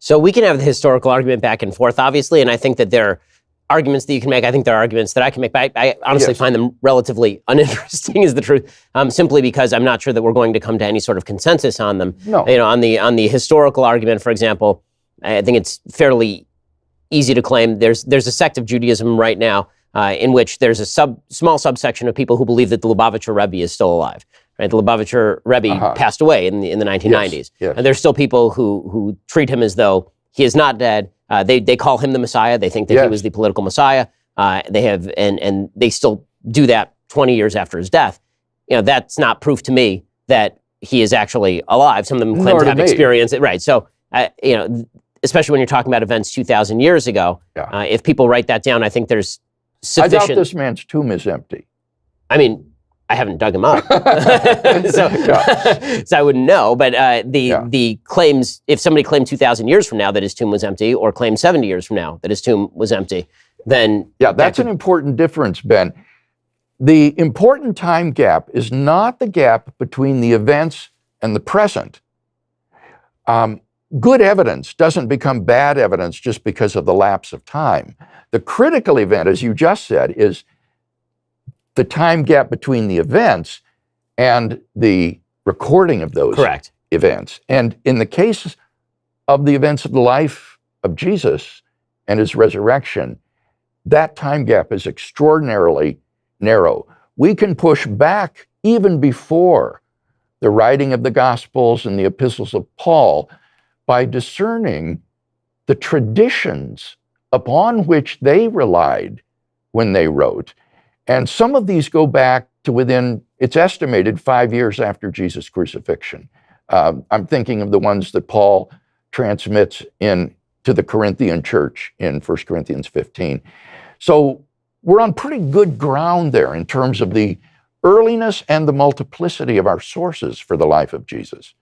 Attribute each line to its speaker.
Speaker 1: So we can have the historical argument back and forth, obviously, and I think that there are arguments that you can make. I think there are arguments that I can make, but I honestly find them relatively uninteresting, is the truth, simply because I'm not sure that we're going to come to any sort of consensus on them.
Speaker 2: No.
Speaker 1: On the historical argument, for example, I think it's fairly easy to claim there's a sect of Judaism right now in which there's a small subsection of people who believe that the Lubavitcher Rebbe is still alive. Right, the Lubavitcher Rebbe passed away in the 1990s,
Speaker 2: yes.
Speaker 1: and there's still people who treat him as though he is not dead. They call him the Messiah. They think that he was the political Messiah. They have and they still do that 20 years after his death. That's not proof to me that he is actually alive. Some of them claim to have experienced it. Right. So especially when you're talking about events 2,000 years ago, if people write that down, I think there's sufficient.
Speaker 2: I doubt this man's tomb is empty.
Speaker 1: I mean, I haven't dug him up, so I wouldn't know. But the claims, if somebody claimed 2,000 years from now that his tomb was empty, or claimed 70 years from now that his tomb was empty, then
Speaker 2: that's an important difference, Ben. The important time gap is not the gap between the events and the present. Good evidence doesn't become bad evidence just because of the lapse of time. The critical event, as you just said, is the time gap between the events and the recording of those events. And in the case of the events of the life of Jesus and his resurrection, that time gap is extraordinarily narrow. We can push back even before the writing of the Gospels and the epistles of Paul by discerning the traditions upon which they relied when they wrote. And some of these go back to within, it's estimated, 5 years after Jesus' crucifixion. I'm thinking of the ones that Paul transmits to the Corinthian church in 1 Corinthians 15. So we're on pretty good ground there in terms of the earliness and the multiplicity of our sources for the life of Jesus.